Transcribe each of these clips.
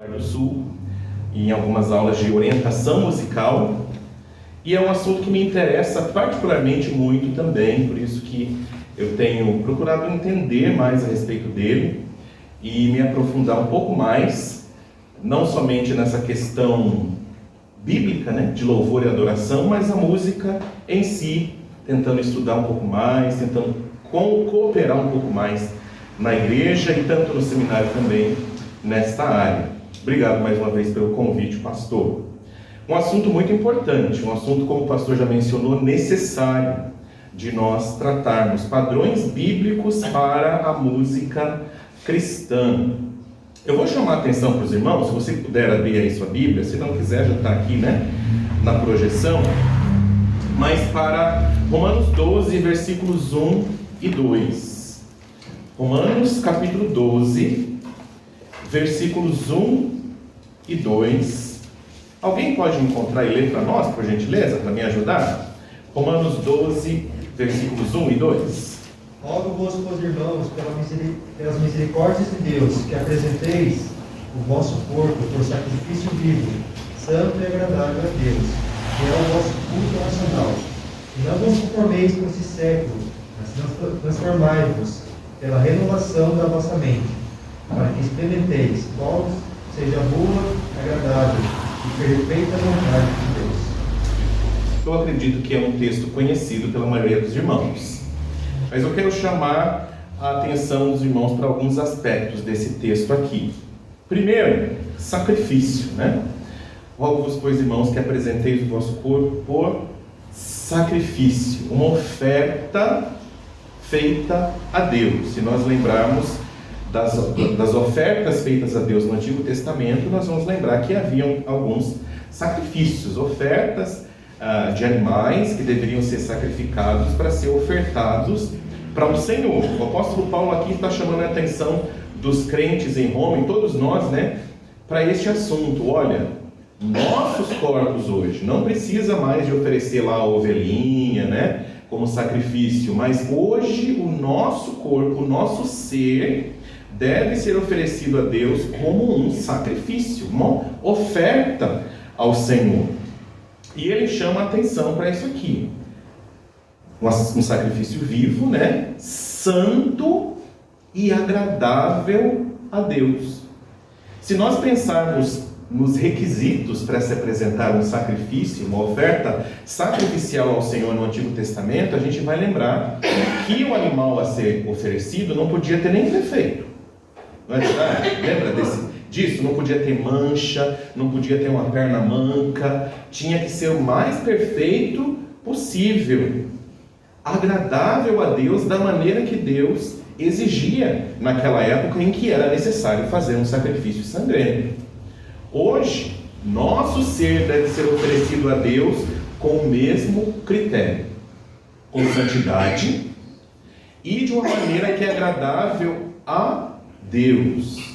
do Sul, em algumas aulas de orientação musical, e é um assunto que me interessa particularmente muito também, por isso que eu tenho procurado entender mais a respeito dele e me aprofundar um pouco mais, não somente nessa questão bíblica, né, de louvor e adoração, mas a música em si, tentando estudar um pouco mais, tentando cooperar um pouco mais na igreja e tanto no seminário também nesta área. Obrigado mais uma vez pelo convite, pastor. Um assunto muito importante, um assunto, como o pastor já mencionou, necessário de nós tratarmos, padrões bíblicos para a música cristã. Eu vou chamar a atenção para os irmãos, se você puder abrir aí sua Bíblia, se não quiser já está aqui, né, na projeção, mas para Romanos 12, versículos 1 e 2. Romanos capítulo 12, versículos 1 e 2. Alguém pode encontrar e ler para nós, por gentileza, para me ajudar? Romanos 12, versículos 1 e 2. Rogo-vos, pois, irmãos, pelas misericórdias de Deus, que apresenteis o vosso corpo por sacrifício vivo, santo e agradável a Deus, que é o vosso culto racional. E não vos conformeis com esse século, mas transformai-vos pela renovação da vossa mente, para que experimenteis qual seja a boa, agradável e perfeita vontade de Deus. Eu acredito que é um texto conhecido pela maioria dos irmãos, mas eu quero chamar a atenção dos irmãos para alguns aspectos desse texto aqui. Primeiro, sacrifício, né? Rogo-vos, pois, irmãos, que apresenteis o vosso corpo por sacrifício, uma oferta feita a Deus. Se nós lembrarmos das ofertas feitas a Deus no Antigo Testamento, nós vamos lembrar que haviam alguns sacrifícios, ofertas de animais que deveriam ser sacrificados para ser ofertados para o Senhor. O apóstolo Paulo aqui está chamando a atenção dos crentes em Roma, e todos nós, né, para este assunto. Olha, nossos corpos hoje não precisa mais de oferecer lá a ovelhinha, né, como sacrifício, mas hoje o nosso corpo, o nosso ser deve ser oferecido a Deus como um sacrifício, uma oferta ao Senhor. E ele chama a atenção para isso aqui. Um sacrifício vivo, né? Santo e agradável a Deus. Se nós pensarmos nos requisitos para se apresentar um sacrifício, uma oferta sacrificial ao Senhor no Antigo Testamento, a gente vai lembrar que o animal a ser oferecido não podia ter nenhum defeito. Não é verdade? Lembra disso? Não podia ter mancha, não podia ter uma perna manca, tinha que ser o mais perfeito possível, agradável a Deus da maneira que Deus exigia naquela época em que era necessário fazer um sacrifício sangrento. Hoje, nosso ser deve ser oferecido a Deus com o mesmo critério, com santidade e de uma maneira que é agradável a Deus.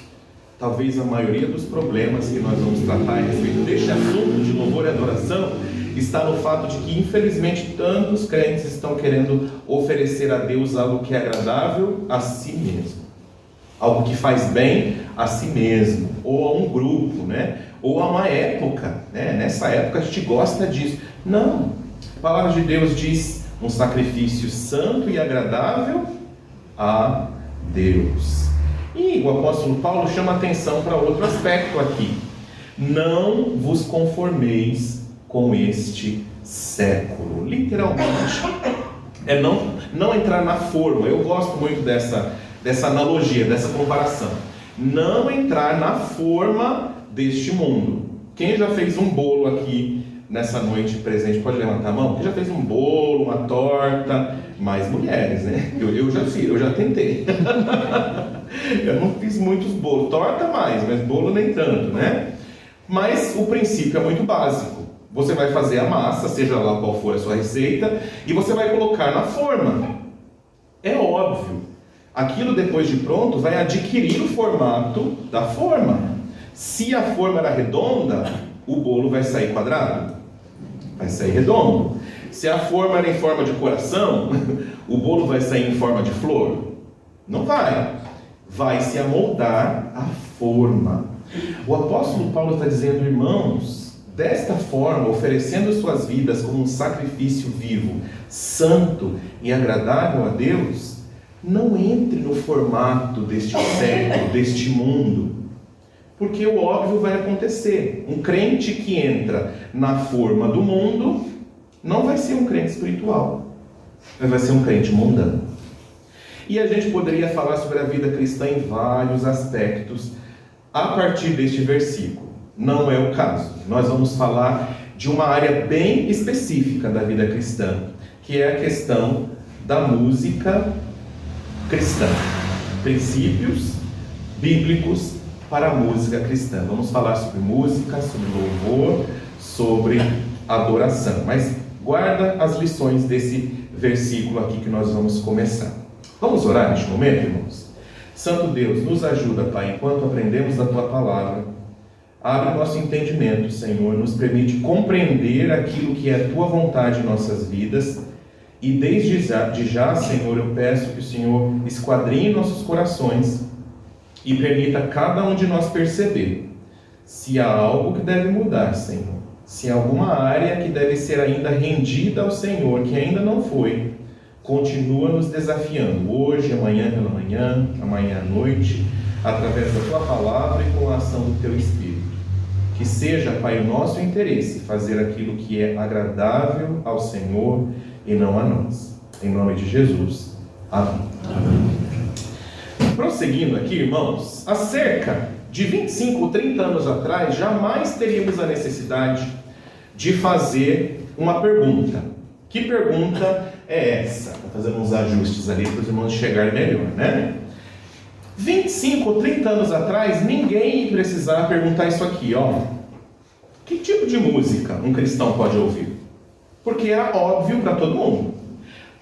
Talvez a maioria dos problemas que nós vamos tratar a respeito deste assunto de louvor e adoração está no fato de que, infelizmente, tantos crentes estão querendo oferecer a Deus algo que é agradável a si mesmo, algo que faz bem a si mesmo, ou a um grupo, né? Ou a uma época, né? Nessa época a gente gosta disso. Não, a palavra de Deus diz um sacrifício santo e agradável a Deus. E o apóstolo Paulo chama a atenção para outro aspecto aqui. Não vos conformeis com este século. Literalmente, é não entrar na forma. Eu gosto muito dessa analogia, dessa comparação. Não entrar na forma deste mundo. Quem já fez um bolo aqui nessa noite presente, pode levantar a mão? Quem já fez um bolo, uma torta? Mais mulheres, né? Eu já fiz, eu já tentei. Eu não fiz muitos bolos, torta mais, mas bolo nem tanto, né? Mas o princípio é muito básico. Você vai fazer a massa, seja lá qual for a sua receita, e você vai colocar na forma. É óbvio, aquilo depois de pronto vai adquirir o formato da forma. Se a forma era redonda, o bolo vai sair quadrado? Vai sair redondo. Se a forma era em forma de coração, o bolo vai sair em forma de flor? Não vai. Vai se amoldar a forma. O apóstolo Paulo está dizendo, irmãos, desta forma, oferecendo suas vidas como um sacrifício vivo, santo e agradável a Deus, não entre no formato deste século, deste mundo, porque o óbvio vai acontecer. Um crente que entra na forma do mundo não vai ser um crente espiritual, mas vai ser um crente mundano. E a gente poderia falar sobre a vida cristã em vários aspectos a partir deste versículo. Não é o caso. Nós vamos falar de uma área bem específica da vida cristã, que é a questão da música cristã. Princípios bíblicos para a música cristã. Vamos falar sobre música, sobre louvor, sobre adoração. Mas guarda as lições desse versículo aqui que nós vamos começar. Vamos orar neste momento, irmãos? Santo Deus, nos ajuda, Pai, enquanto aprendemos a Tua Palavra. Abre nosso entendimento, Senhor, nos permite compreender aquilo que é a Tua vontade em nossas vidas. E desde já, Senhor, eu peço que o Senhor esquadrinhe nossos corações e permita cada um de nós perceber se há algo que deve mudar, Senhor. Se há alguma área que deve ser ainda rendida ao Senhor, que ainda não foi, continua nos desafiando, hoje, amanhã pela manhã, amanhã à noite, através da Tua Palavra e com a ação do Teu Espírito. Que seja, Pai, o nosso interesse fazer aquilo que é agradável ao Senhor e não a nós. Em nome de Jesus. Amém. Amém. Prosseguindo aqui, irmãos, há cerca de 25 ou 30 anos atrás, jamais teríamos a necessidade de fazer uma pergunta. Que pergunta é essa? Vou fazer uns ajustes ali para os irmãos chegarem melhor, né? 25 ou 30 anos atrás, ninguém ia precisar perguntar isso aqui, ó. Que tipo de música um cristão pode ouvir? Porque era óbvio para todo mundo.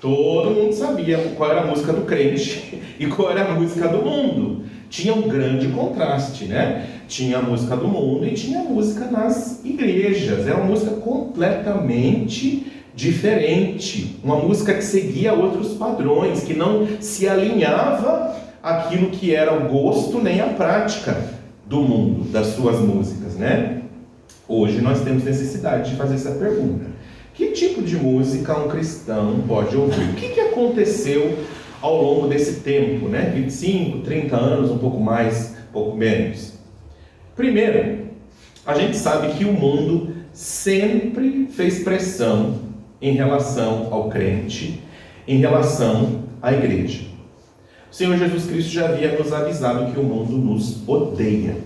Todo mundo sabia qual era a música do crente e qual era a música do mundo. Tinha um grande contraste, né? Tinha a música do mundo e tinha a música nas igrejas. Era uma música completamente diferente. Uma música que seguia outros padrões, que não se alinhava àquilo que era o gosto nem a prática do mundo, das suas músicas, né? Hoje nós temos necessidade de fazer essa pergunta. Que tipo de música um cristão pode ouvir? O que aconteceu ao longo desse tempo, né? 25, 30 anos, um pouco mais, um pouco menos. Primeiro, a gente sabe que o mundo sempre fez pressão em relação ao crente, em relação à igreja. O Senhor Jesus Cristo já havia nos avisado que o mundo nos odeia,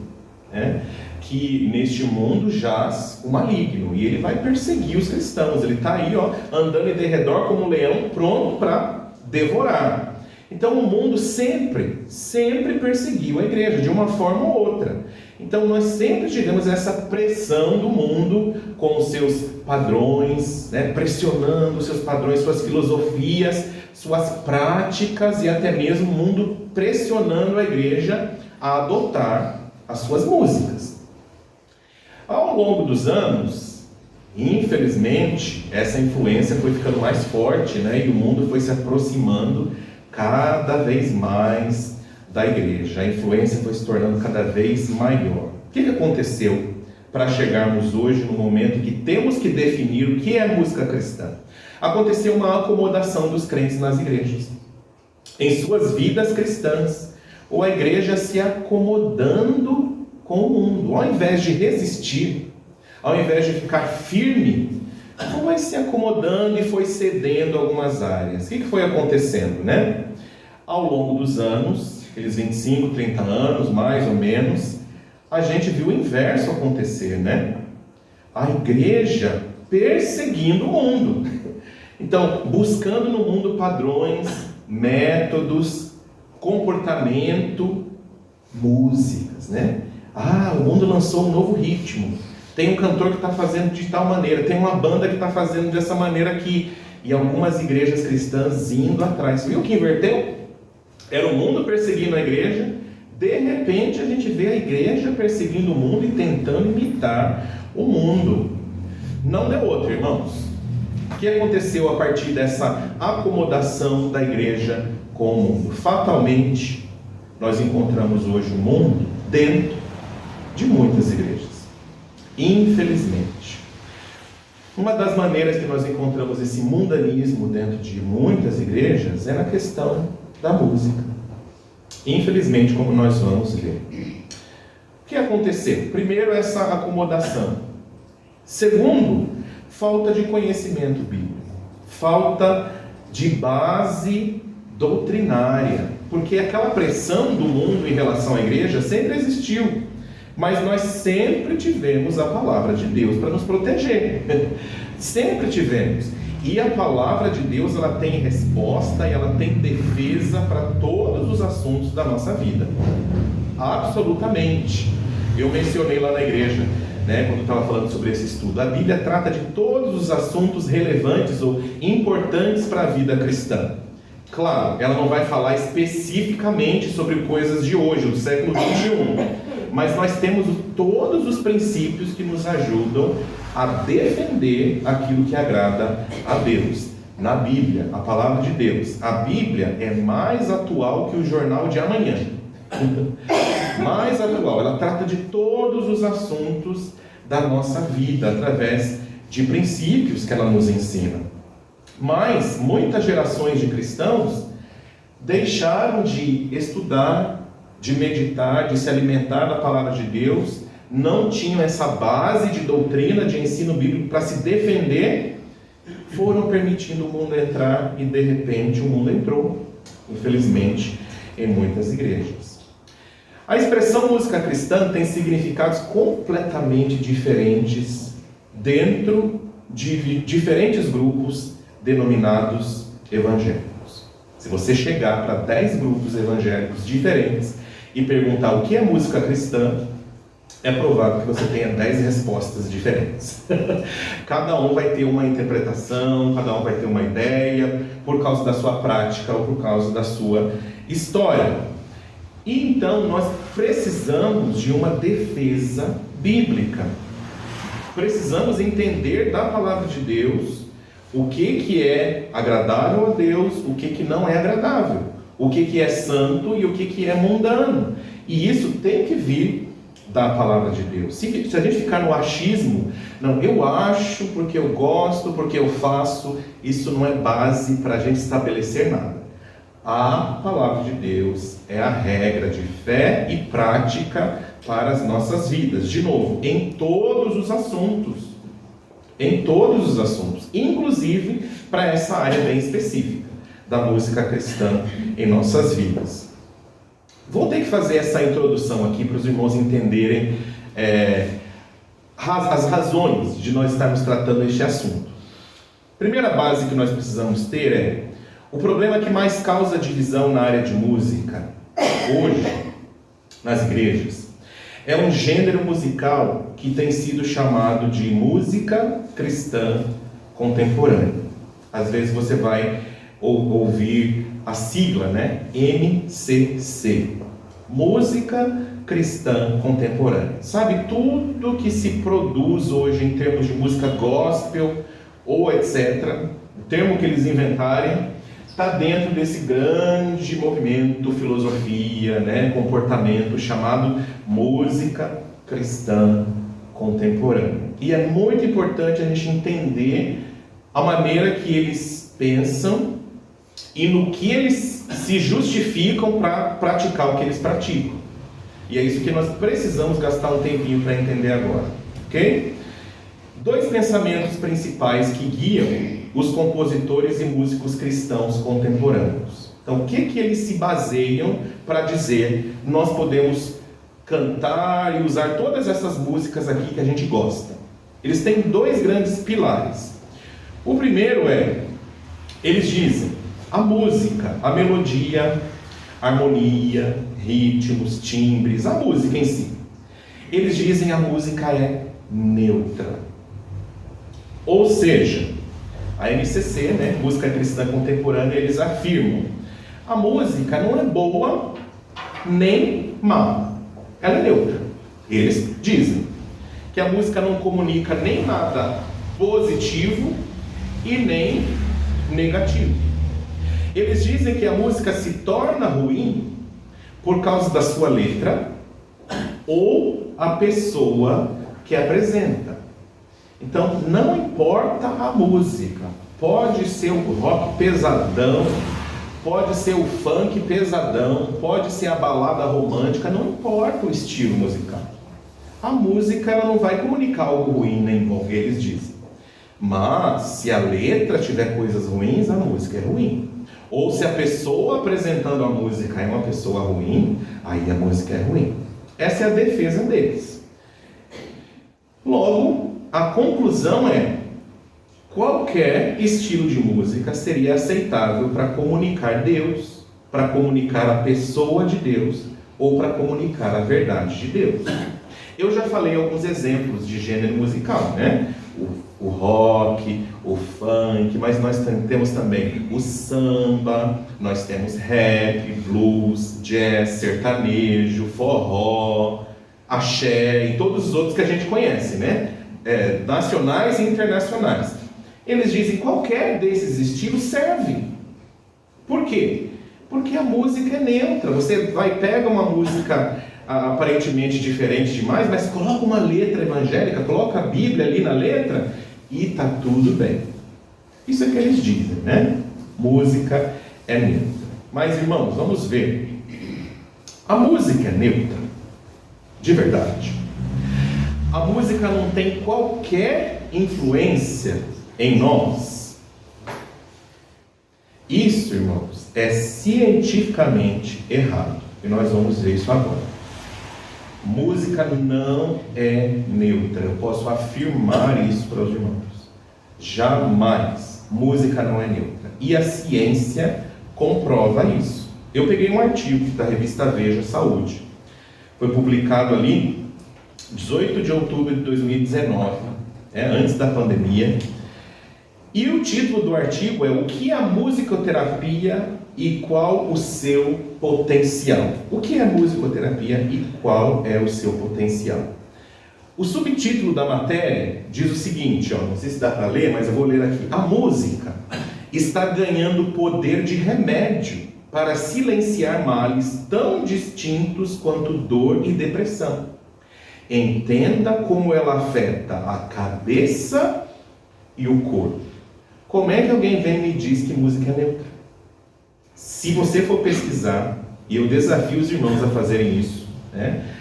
né? Que neste mundo jaz o maligno, e ele vai perseguir os cristãos. Ele está aí, ó, andando em derredor como um leão, pronto para devorar. Então o mundo sempre perseguiu a igreja, de uma forma ou outra. Então nós sempre tivemos essa pressão do mundo com os seus padrões, né, pressionando os seus padrões, suas filosofias, suas práticas, e até mesmo o mundo pressionando a igreja a adotar as suas músicas. Ao longo dos anos, infelizmente, essa influência foi ficando mais forte, né? E o mundo foi se aproximando cada vez mais da igreja. A influência foi se tornando cada vez maior. O que aconteceu para chegarmos hoje no momento que temos que definir o que é música cristã? Aconteceu uma acomodação dos crentes nas igrejas, em suas vidas cristãs, ou a igreja se acomodando com o mundo. Ao invés de resistir, ao invés de ficar firme, foi se acomodando e foi cedendo algumas áreas. O que foi acontecendo, né? Ao longo dos anos, aqueles 25, 30 anos, mais ou menos, a gente viu o inverso acontecer, né? A igreja perseguindo o mundo. Então, buscando no mundo padrões, métodos, comportamento, músicas, né? Ah, o mundo lançou um novo ritmo. Tem um cantor que está fazendo de tal maneira, tem uma banda que está fazendo dessa maneira aqui. E algumas igrejas cristãs indo atrás. Viu que inverteu? Era o mundo perseguindo a igreja. De repente a gente vê a igreja perseguindo o mundo e tentando imitar o mundo. Não deu outro, irmãos. O que aconteceu a partir dessa acomodação da igreja com o mundo? Fatalmente, nós encontramos hoje o mundo dentro de muitas igrejas. Infelizmente. Uma das maneiras que nós encontramos esse mundanismo dentro de muitas igrejas é na questão da música. Infelizmente, como nós vamos ver. O que aconteceu? Primeiro, essa acomodação. Segundo, falta de conhecimento bíblico. Falta de base doutrinária. Porque aquela pressão do mundo em relação à igreja sempre existiu. Mas nós sempre tivemos a palavra de Deus para nos proteger. Sempre tivemos. E a palavra de Deus, ela tem resposta e ela tem defesa para todos os assuntos da nossa vida. Absolutamente. Eu mencionei lá na igreja, quando estava falando sobre esse estudo. A Bíblia trata de todos os assuntos relevantes ou importantes para a vida cristã. Claro, ela não vai falar especificamente sobre coisas de hoje, do século XXI. Mas nós temos todos os princípios que nos ajudam a defender aquilo que agrada a Deus. Na Bíblia, a palavra de Deus. A Bíblia é mais atual que o jornal de amanhã. Mais atual. Ela trata de todos os assuntos da nossa vida, através de princípios que ela nos ensina. Mas muitas gerações de cristãos deixaram de estudar, de meditar, de se alimentar da palavra de Deus, não tinham essa base de doutrina, de ensino bíblico para se defender, foram permitindo o mundo entrar e de repente o mundo entrou, infelizmente, em muitas igrejas. A expressão música cristã tem significados completamente diferentes dentro de diferentes grupos denominados evangélicos. Se você chegar para 10 grupos evangélicos diferentes e perguntar o que é música cristã, é provável que você tenha 10 respostas diferentes. Cada um vai ter uma interpretação, cada um vai ter uma ideia, por causa da sua prática ou por causa da sua história. E então nós precisamos de uma defesa bíblica. Precisamos entender da palavra de Deus o que é agradável a Deus, o que não é agradável, o que é santo e o que é mundano. E isso tem que vir da palavra de Deus. Se a gente ficar no achismo, não, eu acho, porque eu gosto, porque eu faço, isso não é base para a gente estabelecer nada. A palavra de Deus é a regra de fé e prática para as nossas vidas. De novo, em todos os assuntos. Em todos os assuntos, inclusive para essa área bem específica da música cristã em nossas vidas. Vou ter que fazer essa introdução aqui para os irmãos entenderem as razões de nós estarmos tratando este assunto. Primeira base que nós precisamos ter é o problema que mais causa divisão na área de música hoje nas igrejas é um gênero musical que tem sido chamado de música cristã contemporânea. Às vezes você vai ouvir a sigla, MCC, música cristã contemporânea. Sabe, tudo que se produz hoje em termos de música gospel ou etc., o termo que eles inventarem, está dentro desse grande movimento, filosofia, comportamento chamado música cristã contemporânea. E é muito importante a gente entender a maneira que eles pensam e no que eles se justificam para praticar o que eles praticam. E é isso que nós precisamos gastar um tempinho para entender agora, ok? 2 pensamentos principais que guiam os compositores e músicos cristãos contemporâneos. Então, o que eles se baseiam para dizer nós podemos cantar e usar todas essas músicas aqui que a gente gosta? Eles têm 2 grandes pilares. O primeiro eles dizem, a música, a melodia, harmonia, ritmos, timbres, a música em si. Eles dizem a música é neutra. Ou seja, a MCC, música cristã contemporânea, eles afirmam, a música não é boa nem má, ela é neutra. Eles dizem que a música não comunica nem nada positivo e nem negativo. Eles dizem que a música se torna ruim por causa da sua letra ou a pessoa que apresenta. Então, não importa a música, pode ser o rock pesadão, pode ser o funk pesadão, pode ser a balada romântica, não importa o estilo musical. A música ela não vai comunicar algo ruim nem bom, eles dizem. Mas, se a letra tiver coisas ruins, a música é ruim. Ou se a pessoa apresentando a música é uma pessoa ruim, aí a música é ruim. Essa é a defesa deles. Logo, a conclusão é: qualquer estilo de música seria aceitável para comunicar Deus, para comunicar a pessoa de Deus ou para comunicar a verdade de Deus. Eu já falei alguns exemplos de gênero musical, né? O rock, o funk, mas nós temos também o samba, nós temos rap, blues, jazz, sertanejo, forró, axé e todos os outros que a gente conhece, né? Nacionais e internacionais. Eles dizem que qualquer desses estilos serve. Por quê? Porque a música é neutra. Você pega uma música aparentemente diferente demais, mas coloca uma letra evangélica, coloca a Bíblia ali na letra e tá tudo bem. Isso é que eles dizem, né? Música é neutra. Mas, irmãos, vamos ver. A música é neutra, de verdade. A música não tem qualquer influência em nós. Isso, irmãos, é cientificamente errado. E nós vamos ver isso agora. Música não é neutra. Eu posso afirmar isso para os irmãos. Jamais. Música não é neutra. E a ciência comprova isso. Eu peguei um artigo da revista Veja Saúde. Foi publicado ali 18 de outubro de 2019, antes da pandemia. E o título do artigo é: o que é a musicoterapia e qual o seu potencial? O que é musicoterapia e qual é o seu potencial? O subtítulo da matéria diz o seguinte, não sei se dá para ler, mas eu vou ler aqui. A música está ganhando poder de remédio para silenciar males tão distintos quanto dor e depressão. Entenda como ela afeta a cabeça e o corpo. Como é que alguém vem e me diz que música é neutra? Se você for pesquisar, e eu desafio os irmãos a fazerem isso,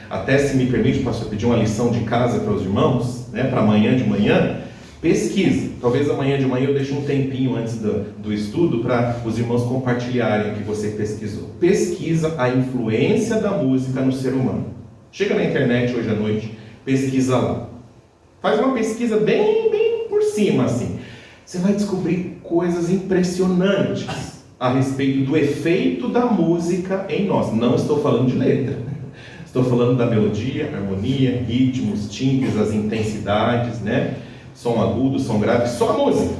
até se me permite, pastor, pedir uma lição de casa para os irmãos, para amanhã de manhã, pesquise. Talvez amanhã de manhã eu deixe um tempinho antes do estudo para os irmãos compartilharem o que você pesquisou. Pesquisa a influência da música no ser humano. Chega na internet hoje à noite, pesquisa lá. Faz uma pesquisa bem por cima, assim. Você vai descobrir coisas impressionantes a respeito do efeito da música em nós. Não estou falando de letra. Estou falando da melodia, harmonia, ritmos, timbres, as intensidades, som agudo, som grave, só a música.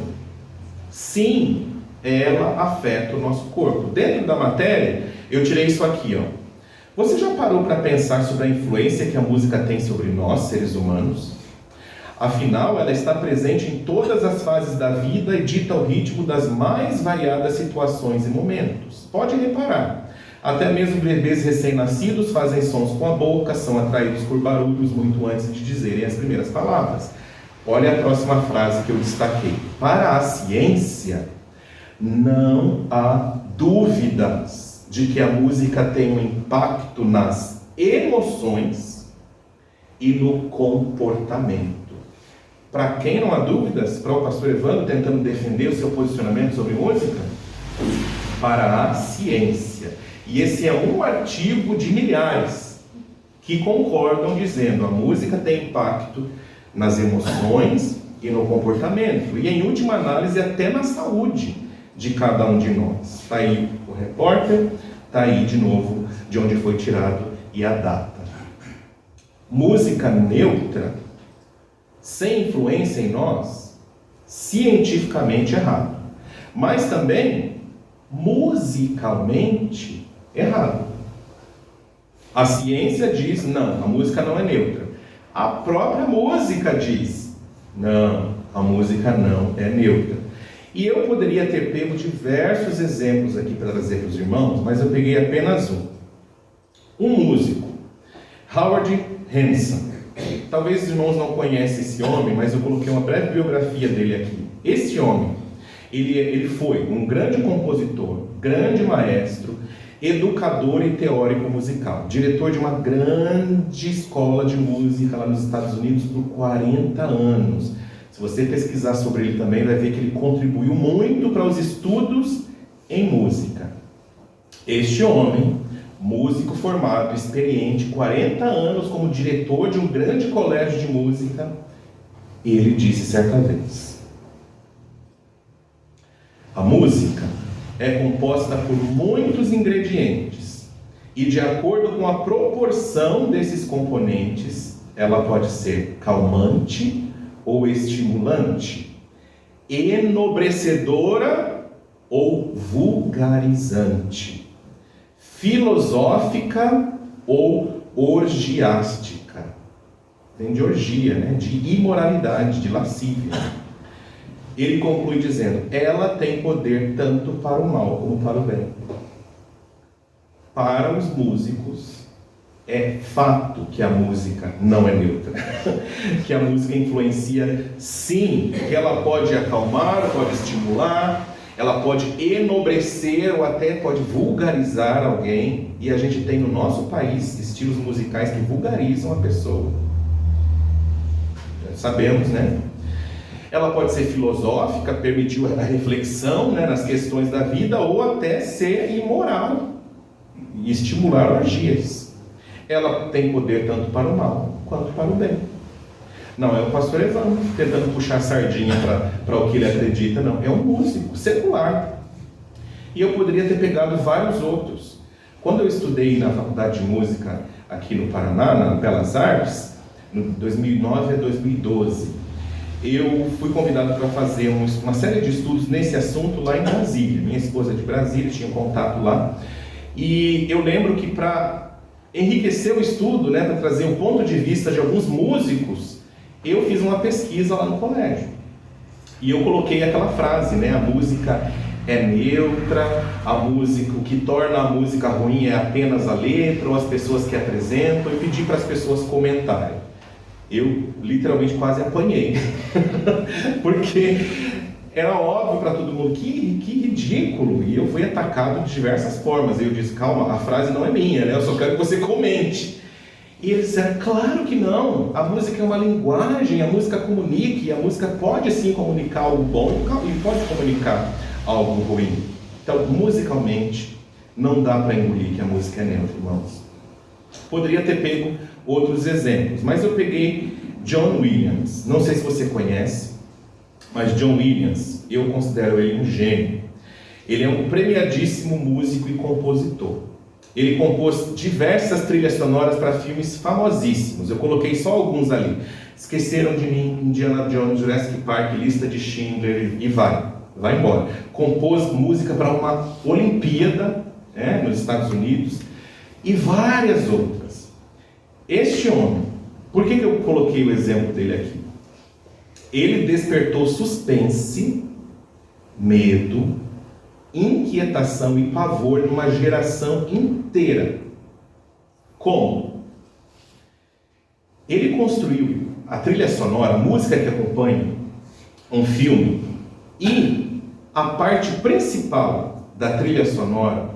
Sim, ela afeta o nosso corpo. Dentro da matéria, eu tirei isso aqui, Você já parou para pensar sobre a influência que a música tem sobre nós, seres humanos? Afinal, ela está presente em todas as fases da vida e dita o ritmo das mais variadas situações e momentos. Pode reparar, até mesmo bebês recém-nascidos fazem sons com a boca, são atraídos por barulhos muito antes de dizerem as primeiras palavras. Olha a próxima frase que eu destaquei. Para a ciência, não há dúvidas de que a música tem um impacto nas emoções e no comportamento. Para quem não há dúvidas, para o pastor Evandro tentando defender o seu posicionamento sobre música, para a ciência. E esse é um artigo de milhares que concordam dizendo a música tem impacto nas emoções e no comportamento. E em última análise até na saúde de cada um de nós. Está aí o repórter, está aí de novo de onde foi tirado e a data. Música neutra, sem influência em nós, cientificamente errado. Mas também, musicalmente, errado. A ciência diz, não, a música não é neutra. A própria música diz, não, a música não é neutra. E eu poderia ter pego diversos exemplos aqui para trazer para os irmãos, mas eu peguei apenas um. Um músico, Howard Henderson. talvez os irmãos não conhecem esse homem, mas eu coloquei uma breve biografia dele aqui. Esse homem, ele foi um grande compositor, grande maestro, educador e teórico musical, diretor de uma grande escola de música lá nos Estados Unidos por 40 anos. Se você pesquisar sobre ele também, vai ver que ele contribuiu muito para os estudos em música. Este homem, músico formado, experiente, 40 anos como diretor de um grande colégio de música, ele disse certa vez: a música é composta por muitos ingredientes e, de acordo com a proporção desses componentes, ela pode ser calmante ou estimulante, enobrecedora ou vulgarizante, filosófica ou orgiástica. Vem de orgia, né? De imoralidade, de lascívia. Ele conclui dizendo: ela tem poder tanto para o mal como para o bem. Para os músicos, é fato que a música não é neutra. Que a música influencia, sim, que ela pode acalmar, pode estimular, ela pode enobrecer ou até pode vulgarizar alguém. E a gente tem no nosso país estilos musicais que vulgarizam a pessoa. Já sabemos, né? Ela pode ser filosófica, permitir a reflexão, né, nas questões da vida, ou até ser imoral e estimular orgias. Ela tem poder tanto para o mal quanto para o bem. Não é o pastor Evandro tentando puxar a sardinha para o que ele acredita, não. É um músico secular. E eu poderia ter pegado vários outros. Quando eu estudei na Faculdade de Música aqui no Paraná, na Belas Artes, de 2009 a 2012, eu fui convidado para fazer uma série de estudos nesse assunto lá em Brasília. Minha esposa é de Brasília, tinha um contato lá. E eu lembro que para enriquecer o estudo, né, para trazer o ponto de vista de alguns músicos, eu fiz uma pesquisa lá no colégio. E eu coloquei aquela frase, né, a música é neutra, o que torna a música ruim é apenas a letra ou as pessoas que apresentam, e pedi para as pessoas comentarem. Eu literalmente quase apanhei, porque era óbvio para todo mundo, que ridículo, e eu fui atacado de diversas formas. Eu disse: calma, a frase não é minha, né? Eu só quero que você comente. E eles disseram: claro que não, a música é uma linguagem, a música comunica, e a música pode sim comunicar algo bom e pode comunicar algo ruim. Então, musicalmente, não dá para engolir que a música é neutra, irmãos. Poderia ter pego outros exemplos, mas eu peguei John Williams. Não sei se você conhece, mas John Williams, eu considero ele um gênio. Ele é um premiadíssimo músico e compositor. Ele compôs diversas trilhas sonoras para filmes famosíssimos. Eu coloquei só alguns ali. Esqueceram de Mim, Indiana Jones, Jurassic Park, Lista de Schindler e vai embora. Compôs música para uma Olimpíada, né, nos Estados Unidos, e várias outras. Este homem, por que eu coloquei o exemplo dele aqui? Ele despertou suspense, medo, inquietação e pavor numa geração inteira. Como? Ele construiu a trilha sonora, a música que acompanha um filme, e a parte principal da trilha sonora,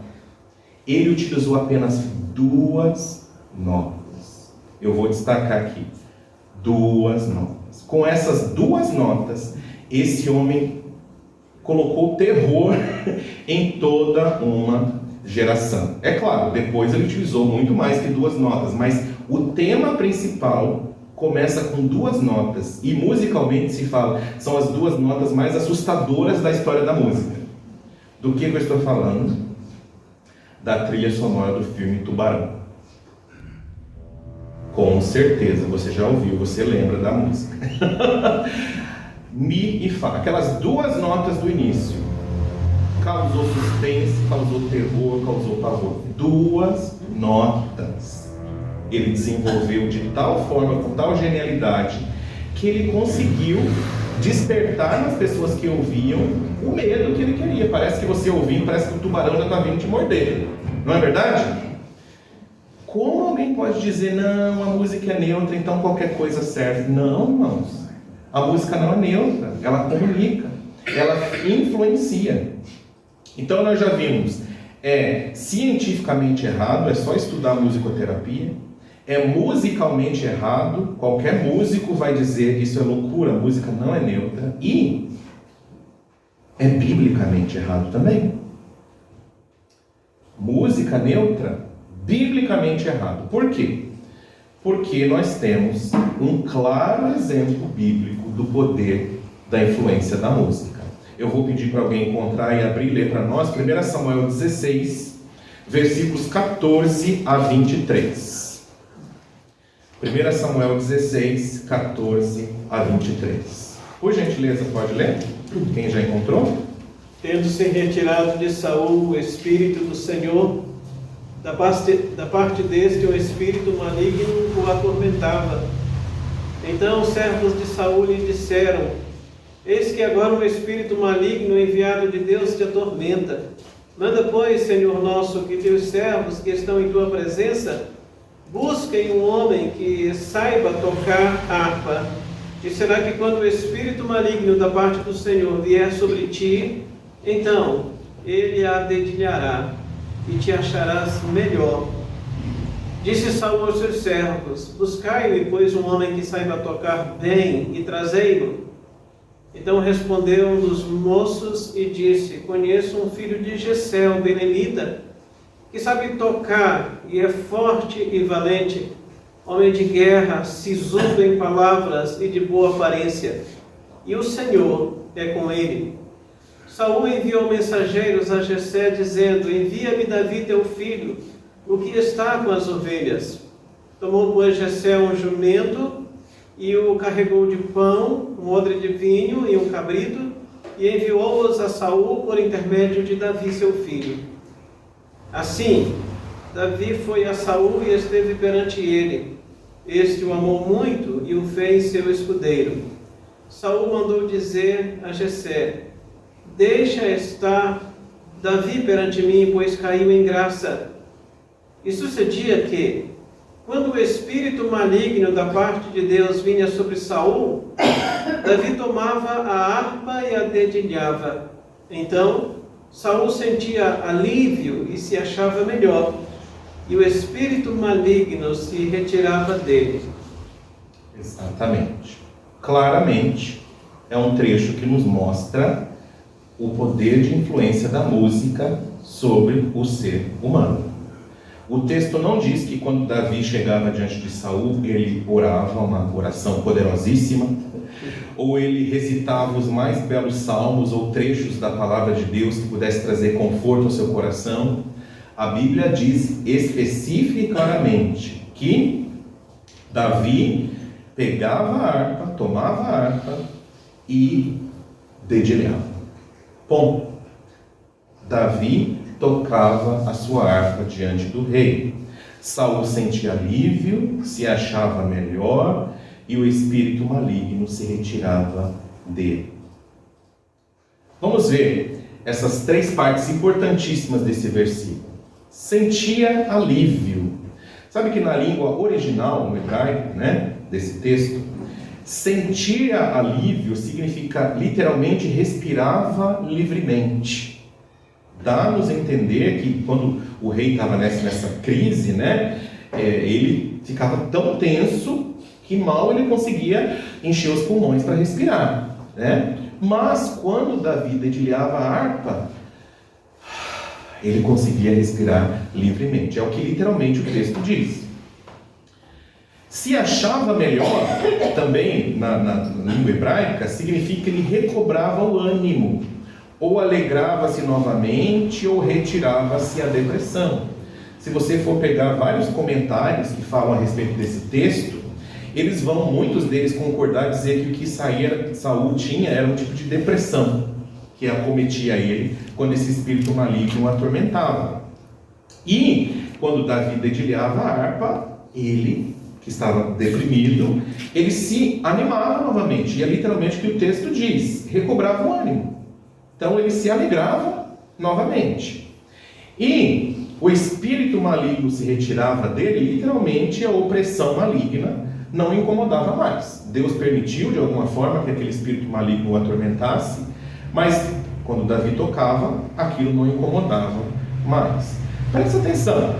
ele utilizou apenas 2 notas. Eu vou destacar aqui: 2 notas. Com essas 2 notas, esse homem colocou terror em toda uma geração. É claro, depois ele utilizou muito mais que 2 notas, mas o tema principal começa com 2 notas, e musicalmente se fala, são as 2 notas mais assustadoras da história da música. Do que eu estou falando? Da trilha sonora do filme Tubarão. Com certeza você já ouviu, você lembra da música. Mi e Fá, aquelas 2 notas do início, causou suspense, causou terror, causou pavor. 2 notas. Ele desenvolveu de tal forma, com tal genialidade, que ele conseguiu despertar nas pessoas que ouviam o medo que ele queria. Parece que você ouvindo, parece que o tubarão já está vindo te morder. Não é verdade? Como alguém pode dizer, não, a música é neutra, então qualquer coisa serve. Não, irmãos. A música não é neutra, ela comunica, ela influencia. Então nós já vimos, é cientificamente errado, é só estudar musicoterapia. É musicalmente errado, qualquer músico vai dizer que isso é loucura, a música não é neutra. E é biblicamente errado também. Música neutra, biblicamente errado. Por quê? Porque nós temos um claro exemplo bíblico do poder da influência da música. Eu vou pedir para alguém encontrar e abrir e ler para nós 1 Samuel 16, versículos 14 a 23. 1 Samuel 16, 14 a 23. Por gentileza, pode ler? Quem já encontrou? Tendo-se retirado de Saul o Espírito do Senhor, da parte deste o espírito maligno o atormentava. Então os servos de Saul lhe disseram: eis que agora um espírito maligno enviado de Deus te atormenta. Manda, pois, Senhor nosso, que teus servos que estão em tua presença busquem um homem que saiba tocar harpa. E será que quando o espírito maligno da parte do Senhor vier sobre ti, então ele a dedilhará e te acharás melhor. Disse Saul aos seus servos: buscai-me, pois, um homem que saiba tocar bem, e trazei-lo. Então respondeu um dos moços e disse: conheço um filho de Jessé, o benelita, que sabe tocar e é forte e valente, homem de guerra, sisudo em palavras e de boa aparência, e o Senhor é com ele. Saul enviou mensageiros a Jessé, dizendo: envia-me Davi teu filho, o que está com as ovelhas. Tomou, pois, Jessé um jumento e o carregou de pão, um odre de vinho e um cabrito, e enviou-os a Saul por intermédio de Davi seu filho. Assim, Davi foi a Saul e esteve perante ele. Este o amou muito e o fez seu escudeiro. Saul mandou dizer a Jessé: deixa estar Davi perante mim, pois caiu em graça. E sucedia que, quando o espírito maligno da parte de Deus vinha sobre Saul, Davi tomava a harpa e a dedilhava. Então, Saul sentia alívio e se achava melhor, e o espírito maligno se retirava dele. Exatamente. Claramente, é um trecho que nos mostra o poder de influência da música sobre o ser humano. O texto não diz que quando Davi chegava diante de Saul, ele orava uma oração poderosíssima, ou ele recitava os mais belos salmos ou trechos da palavra de Deus que pudesse trazer conforto ao seu coração. A Bíblia diz especificamente que Davi pegava a harpa, tomava a harpa e dedilhava. Ponto. Davi tocava a sua harpa diante do rei. Saul sentia alívio, se achava melhor e o espírito maligno se retirava dele. Vamos ver essas três partes importantíssimas desse versículo. Sentia alívio. Sabe que na língua original, no hebraico, desse texto, sentia alívio significa literalmente respirava livremente. Dá-nos a entender que quando o rei estava nessa crise, ele ficava tão tenso que mal ele conseguia encher os pulmões para respirar. Mas quando Davi dedilhava a harpa, ele conseguia respirar livremente. É o que literalmente o texto diz. Se achava melhor, também na língua hebraica, significa que ele recobrava o ânimo, ou alegrava-se novamente, ou retirava-se a depressão. Se você for pegar vários comentários que falam a respeito desse texto, muitos deles concordar e dizer que o que Saul tinha era um tipo de depressão que acometia ele quando esse espírito maligno o atormentava. E quando Davi dedilhava a harpa, ele, que estava deprimido, ele se animava novamente. E é literalmente o que o texto diz: recobrava o ânimo. Então ele se alegrava novamente. E o espírito maligno se retirava dele, literalmente a opressão maligna não incomodava mais. Deus permitiu de alguma forma que aquele espírito maligno o atormentasse, mas quando Davi tocava, aquilo não incomodava mais. Presta atenção.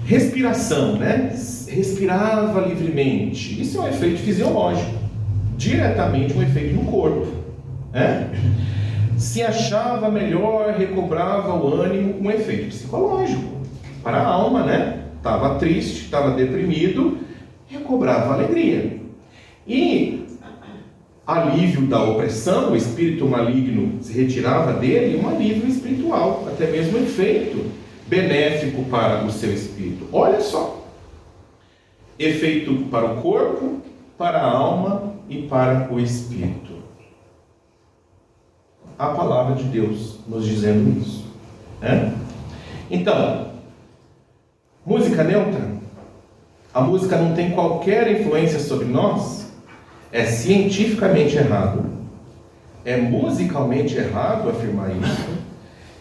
Respiração, né? Respirava livremente. Isso é um efeito fisiológico, diretamente um efeito no corpo, né? Se achava melhor, recobrava o ânimo, um efeito psicológico para a alma, né? Estava triste, estava deprimido, recobrava a alegria. E alívio da opressão, o espírito maligno se retirava dele, um alívio espiritual, até mesmo efeito benéfico para o seu espírito. Olha só, efeito para o corpo, para a alma e para o espírito. A palavra de Deus nos dizendo isso, né? Então, música neutra, a música não tem qualquer influência sobre nós, é cientificamente errado, é musicalmente errado afirmar isso,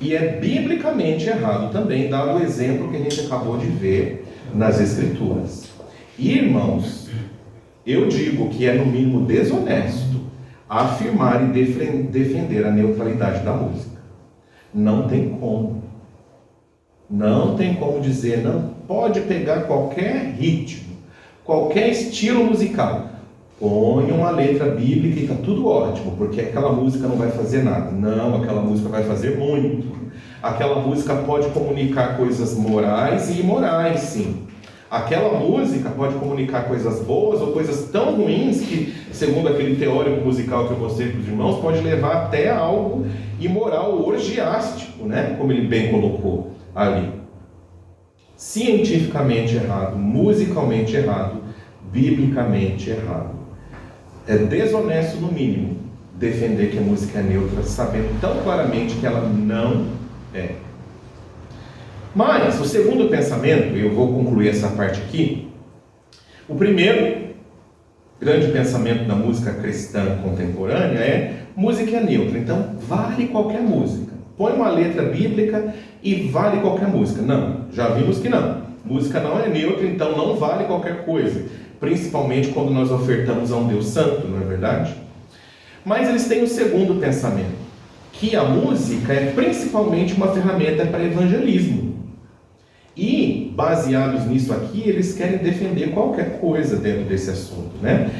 e é biblicamente errado também, dado o exemplo que a gente acabou de ver nas Escrituras. E, irmãos, eu digo que é no mínimo desonesto afirmar e defender a neutralidade da música. Não tem como. Não tem como dizer, não pode pegar qualquer ritmo, qualquer estilo musical. Põe uma letra bíblica e está tudo ótimo, porque aquela música não vai fazer nada. Não, aquela música vai fazer muito. Aquela música pode comunicar coisas morais e imorais, sim. Aquela música pode comunicar coisas boas ou coisas tão ruins que, segundo aquele teórico musical que eu mostrei para os irmãos, pode levar até a algo imoral, orgiástico, né? Como ele bem colocou ali. Cientificamente errado, musicalmente errado, biblicamente errado. É desonesto, no mínimo, defender que a música é neutra, sabendo tão claramente que ela não é. Mas o segundo pensamento, e eu vou concluir essa parte aqui, o primeiro grande pensamento da música cristã contemporânea é música é neutra, então vale qualquer música. Põe uma letra bíblica e vale qualquer música. Não, já vimos que não. Música não é neutra, então não vale qualquer coisa. Principalmente quando nós ofertamos a um Deus santo, não é verdade? Mas eles têm o segundo pensamento, que a música é principalmente uma ferramenta para evangelismo. E, baseados nisso aqui, eles querem defender qualquer coisa dentro desse assunto, né?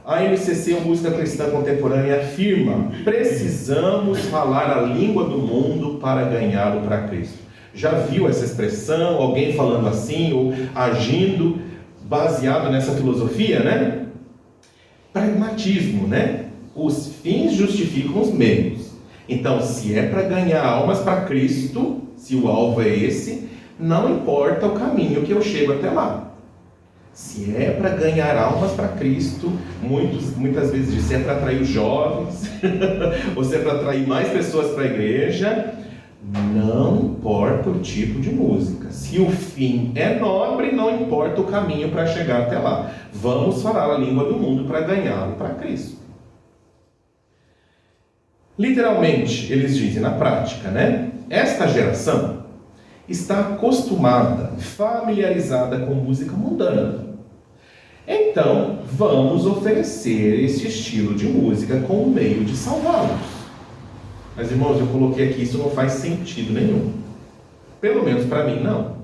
A MCC, a Música Cristã Contemporânea, afirma: precisamos falar a língua do mundo para ganhá-lo para Cristo. Já viu essa expressão? Alguém falando assim ou agindo baseado nessa filosofia, né? Pragmatismo, né? Os fins justificam os meios. Então, se é para ganhar almas para Cristo, se o alvo é esse, não importa o caminho que eu chego até lá. Se é para ganhar almas para Cristo, muitas vezes diz, se é para atrair os jovens, ou se é para atrair mais pessoas para a igreja, não importa o tipo de música. Se o fim é nobre, não importa o caminho para chegar até lá. Vamos falar a língua do mundo para ganhá-lo para Cristo. Literalmente, eles dizem na prática, né? Esta geração está acostumada, familiarizada com música mundana. Então, vamos oferecer esse estilo de música como meio de salvá-los. Mas, irmãos, eu coloquei aqui, isso não faz sentido nenhum. Pelo menos para mim, não.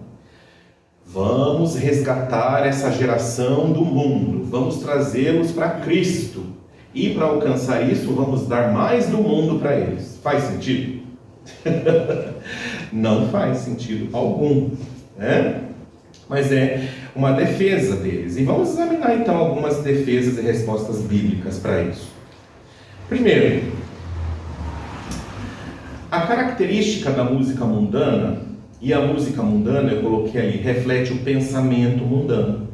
Vamos resgatar essa geração do mundo. Vamos trazê-los para Cristo. E para alcançar isso, vamos dar mais do mundo para eles. Faz sentido? Não faz sentido algum, né? Mas é uma defesa deles. E vamos examinar então algumas defesas e respostas bíblicas para isso. Primeiro, a característica da música mundana, e a música mundana, eu coloquei ali, reflete o pensamento mundano.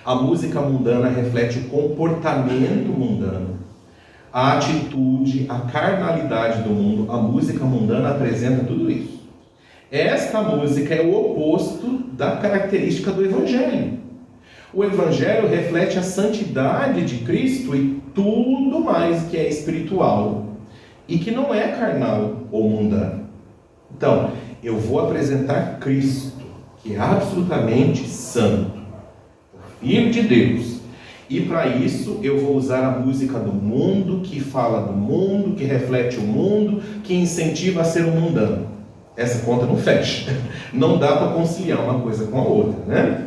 A música mundana reflete o comportamento mundano, a atitude, a carnalidade do mundo. A música mundana apresenta tudo isso. Esta música é o oposto da característica do Evangelho. O Evangelho reflete a santidade de Cristo e tudo mais que é espiritual e que não é carnal ou mundano. Então, eu vou apresentar Cristo, que é absolutamente santo, o Filho de Deus. E para isso eu vou usar a música do mundo, que fala do mundo, que reflete o mundo, que incentiva a ser um mundano. Essa conta não fecha. Não dá para conciliar uma coisa com a outra, né?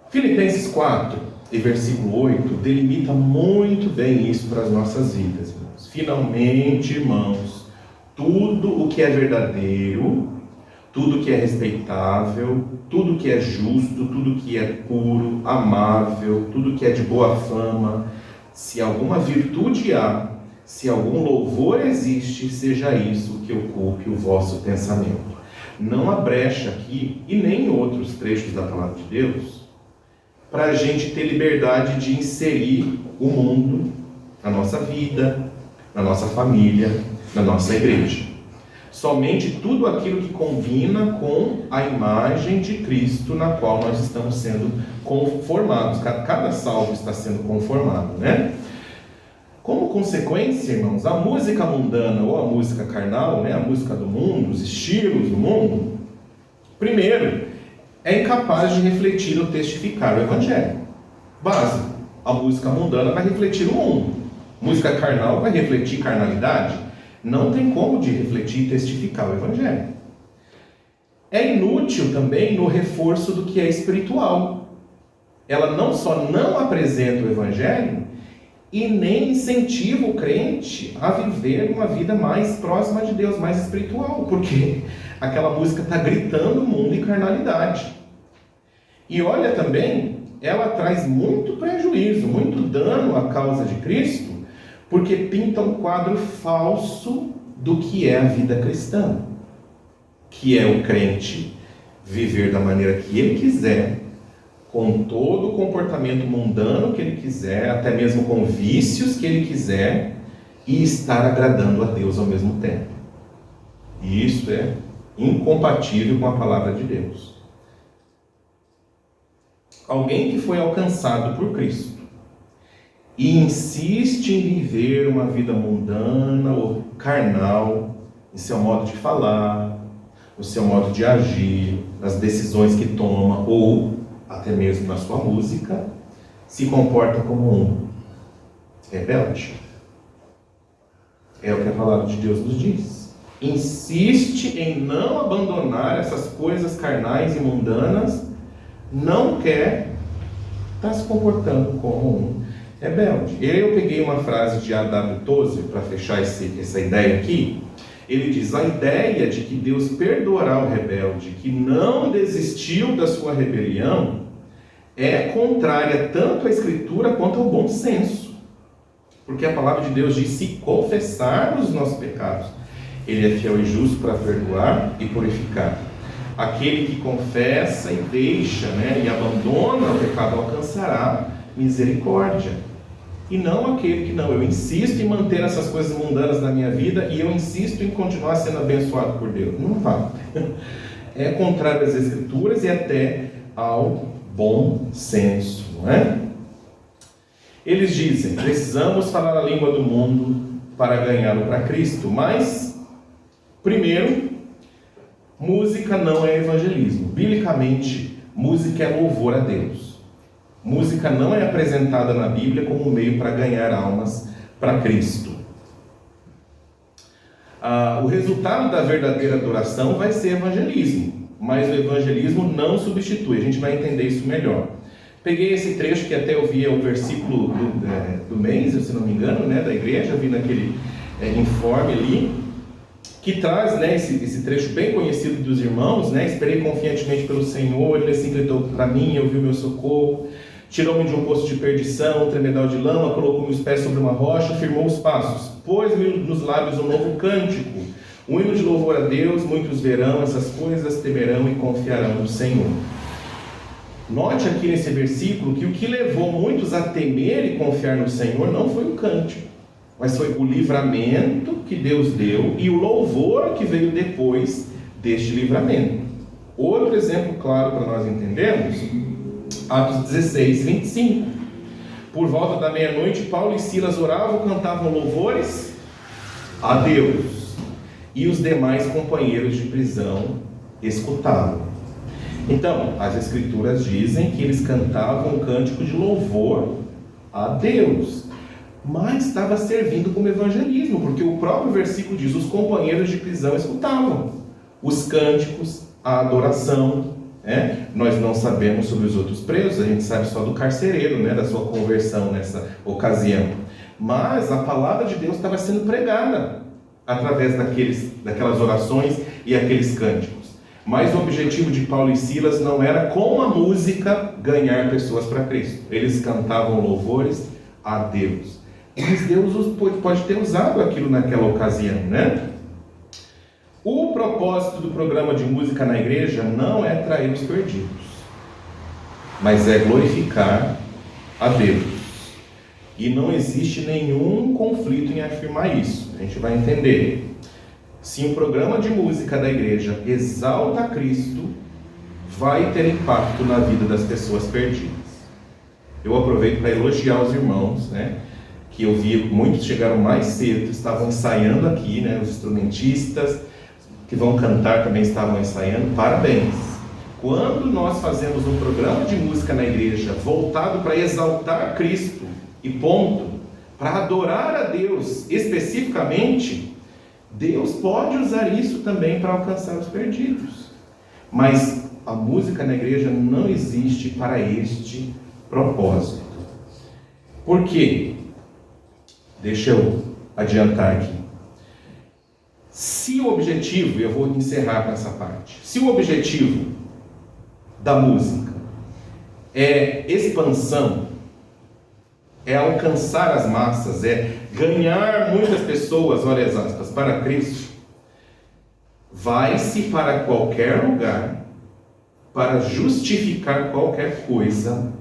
Filipenses 4, e versículo 8, delimita muito bem isso para as nossas vidas, irmãos. Finalmente, irmãos, tudo o que é verdadeiro, tudo o que é respeitável, tudo o que é justo, tudo o que é puro, amável, tudo o que é de boa fama, se alguma virtude há, se algum louvor existe, seja isso que ocupe o vosso pensamento. Não há brecha aqui, e nem em outros trechos da palavra de Deus, para a gente ter liberdade de inserir o mundo na nossa vida, na nossa família, na nossa igreja. Somente tudo aquilo que combina com a imagem de Cristo na qual nós estamos sendo conformados. Cada salvo está sendo conformado, né? Como consequência, irmãos, a música mundana ou a música carnal, né, a música do mundo, os estilos do mundo, primeiro, é incapaz de refletir ou testificar o Evangelho. Básico. A música mundana vai refletir o mundo. Música carnal vai refletir carnalidade. Não tem como de refletir e testificar o Evangelho. É inútil também no reforço do que é espiritual. Ela não só não apresenta o Evangelho, e nem incentiva o crente a viver uma vida mais próxima de Deus, mais espiritual, porque aquela música está gritando mundo e carnalidade. E olha também, ela traz muito prejuízo, muito dano à causa de Cristo, porque pinta um quadro falso do que é a vida cristã, que é o crente viver da maneira que ele quiser, com todo o comportamento mundano que ele quiser, até mesmo com vícios que ele quiser, e estar agradando a Deus ao mesmo tempo. E isso é incompatível com a palavra de Deus. Alguém que foi alcançado por Cristo e insiste em viver uma vida mundana ou carnal, em seu modo de falar, no seu modo de agir, nas decisões que toma, ou até mesmo na sua música, se comporta como um rebelde. É o que a palavra de Deus nos diz. Insiste em não abandonar essas coisas carnais e mundanas, não quer estar se comportando como um rebelde. Eu peguei uma frase de A.W. Tozer para fechar essa ideia aqui. Ele diz: a ideia de que Deus perdoará o rebelde que não desistiu da sua rebelião é contrária tanto à Escritura quanto ao bom senso. Porque a palavra de Deus diz: se confessarmos os nossos pecados, Ele é fiel e justo para perdoar e purificar. Aquele que confessa e deixa, e abandona o pecado alcançará misericórdia. E não aquele que não, eu insisto em manter essas coisas mundanas na minha vida e eu insisto em continuar sendo abençoado por Deus. Não vai. É contrário às Escrituras e até ao bom senso, não é? Eles dizem: precisamos falar a língua do mundo para ganhá-lo para Cristo. Mas, primeiro, música não é evangelismo. Biblicamente, música é louvor a Deus. Música não é apresentada na Bíblia como um meio para ganhar almas para Cristo. O resultado da verdadeira adoração vai ser evangelismo, mas o evangelismo não substitui. A gente vai entender isso melhor. Peguei esse trecho que até eu vi, é o versículo do mês, se não me engano, da igreja, vi naquele informe ali, que traz esse trecho bem conhecido dos irmãos, esperei confiantemente pelo Senhor, Ele se inclinou para mim, ouviu o meu socorro, tirou-me de um poço de perdição, um tremedal de lama, colocou meus pés sobre uma rocha, firmou os passos, pôs-me nos lábios um novo cântico, um hino de louvor a Deus. Muitos verão essas coisas, temerão e confiarão no Senhor. Note aqui nesse versículo que o que levou muitos a temer e confiar no Senhor não foi o cântico, mas foi o livramento que Deus deu e o louvor que veio depois deste livramento. Outro exemplo claro para nós entendermos, Atos 16, 25. Por volta da meia-noite, Paulo e Silas oravam, cantavam louvores a Deus. e os demais companheiros de prisão escutavam. Então, as Escrituras dizem que eles cantavam um cântico de louvor a Deus, mas estava servindo como evangelismo, porque o próprio versículo diz: os companheiros de prisão escutavam os cânticos, a adoração. Nós não sabemos sobre os outros presos, a gente sabe só do carcereiro, da sua conversão nessa ocasião. Mas a palavra de Deus estava sendo pregada através daquelas orações e aqueles cânticos. Mas o objetivo de Paulo e Silas não era, com a música, ganhar pessoas para Cristo. Eles cantavam louvores a Deus. Mas Deus pode ter usado aquilo naquela ocasião, O propósito do programa de música na igreja não é trair os perdidos, mas é glorificar a Deus. E não existe nenhum conflito em afirmar isso. A gente vai entender. Se um programa de música da igreja exalta Cristo, vai ter impacto na vida das pessoas perdidas. Eu aproveito para elogiar os irmãos, que eu vi, muitos chegaram mais cedo, estavam ensaiando aqui, os instrumentistas que vão cantar também estavam ensaiando. Parabéns! Quando nós fazemos um programa de música na igreja voltado para exaltar Cristo e ponto, para adorar a Deus especificamente, Deus pode usar isso também para alcançar os perdidos. Mas a música na igreja não existe para este propósito. Por quê? Deixa eu adiantar aqui. Se o objetivo, e eu vou encerrar com essa parte, se o objetivo da música é expansão, é alcançar as massas, é ganhar muitas pessoas, olha as aspas, para Cristo, vai-se para qualquer lugar para justificar qualquer coisa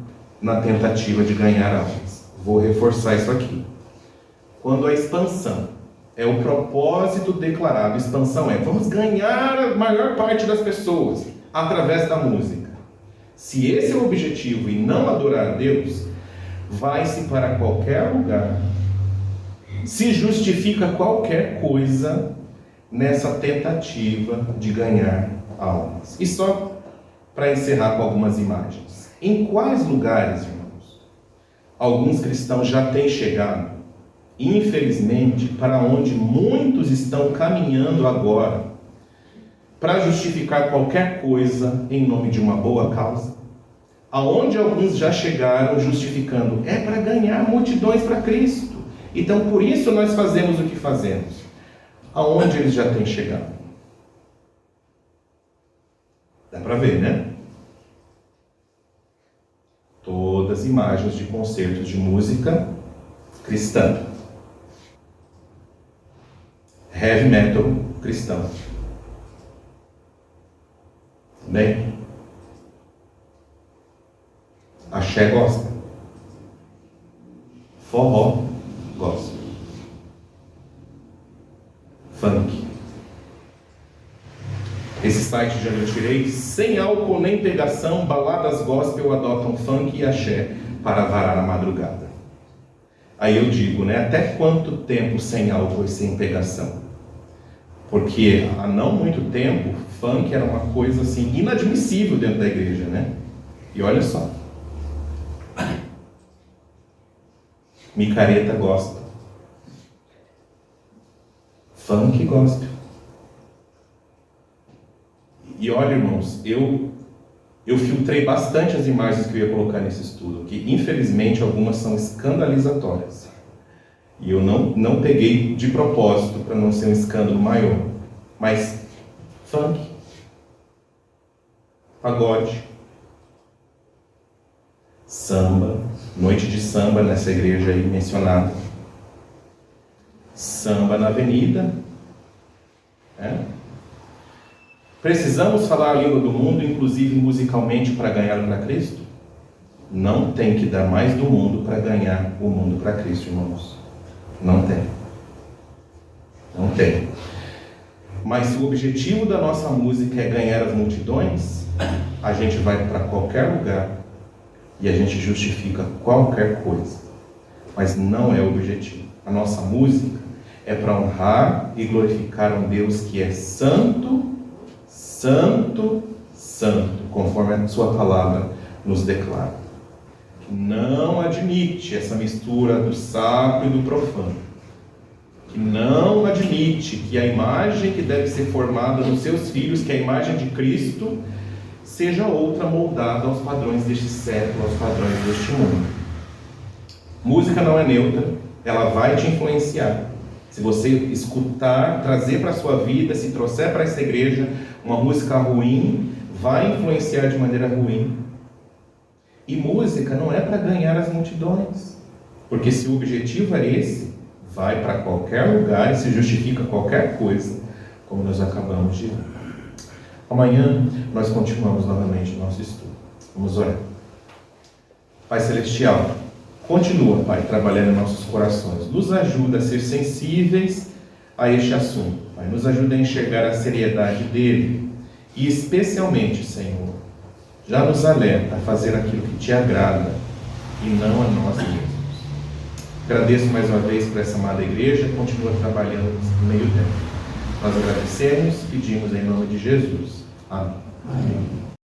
na tentativa de ganhar almas. Vou reforçar isso aqui. Quando a expansão é o propósito declarado, expansão vamos ganhar a maior parte das pessoas através da música. Se esse é o objetivo e não adorar a Deus, vai-se para qualquer lugar, se justifica qualquer coisa nessa tentativa de ganhar almas. E só para encerrar com algumas imagens. Em quais lugares, irmãos, alguns cristãos já têm chegado, infelizmente, para onde muitos estão caminhando agora, para justificar qualquer coisa em nome de uma boa causa? Aonde alguns já chegaram justificando, é para ganhar multidões para Cristo. Então, por isso nós fazemos o que fazemos. Aonde eles já têm chegado? Dá para ver, Todas imagens de concertos de música cristã. Heavy metal cristão. Bem? Axé gospel. Forró gospel. Funk. Esse site já eu tirei. Sem álcool nem pegação, baladas gospel adotam funk e axé para varar a madrugada. Aí eu digo, até quanto tempo sem álcool e sem pegação? Porque há não muito tempo, funk era uma coisa assim inadmissível dentro da igreja, E olha só. Micareta gospel. Funk gospel. E olha, irmãos, eu filtrei bastante as imagens que eu ia colocar nesse estudo, que infelizmente algumas são escandalizatórias. E eu não peguei de propósito para não ser um escândalo maior. Mas funk, pagode, samba, noite de samba nessa igreja aí mencionada, samba na avenida. Precisamos falar a língua do mundo, inclusive musicalmente, para ganhar para Cristo? Não tem que dar mais do mundo para ganhar o mundo para Cristo, irmãos. Não tem. Não tem. Mas se o objetivo da nossa música é ganhar as multidões, a gente vai para qualquer lugar e a gente justifica qualquer coisa. Mas não é o objetivo. A nossa música É para honrar e glorificar um Deus que é santo, santo, santo, conforme a sua palavra nos declara. Que não admite essa mistura do sacro e do profano. Que não admite que a imagem que deve ser formada nos seus filhos, que é a imagem de Cristo, seja outra moldada aos padrões deste século, aos padrões deste mundo. Música não é neutra, ela vai te influenciar. Se você escutar, trazer para a sua vida, se trouxer para essa igreja uma música ruim, vai influenciar de maneira ruim. E música não é para ganhar as multidões, porque se o objetivo é esse, vai para qualquer lugar e se justifica qualquer coisa, como nós acabamos de ver. Amanhã nós continuamos novamente o nosso estudo. Vamos orar. Pai Celestial, continua, Pai, trabalhando em nossos corações. Nos ajuda a ser sensíveis a este assunto, Pai. Nos ajuda a enxergar a seriedade dele. E especialmente, Senhor, já nos alerta a fazer aquilo que te agrada e não a nós mesmos. Agradeço mais uma vez por essa amada igreja. Continua trabalhando no meio dela. Nós agradecemos, pedimos em nome de Jesus. Amém.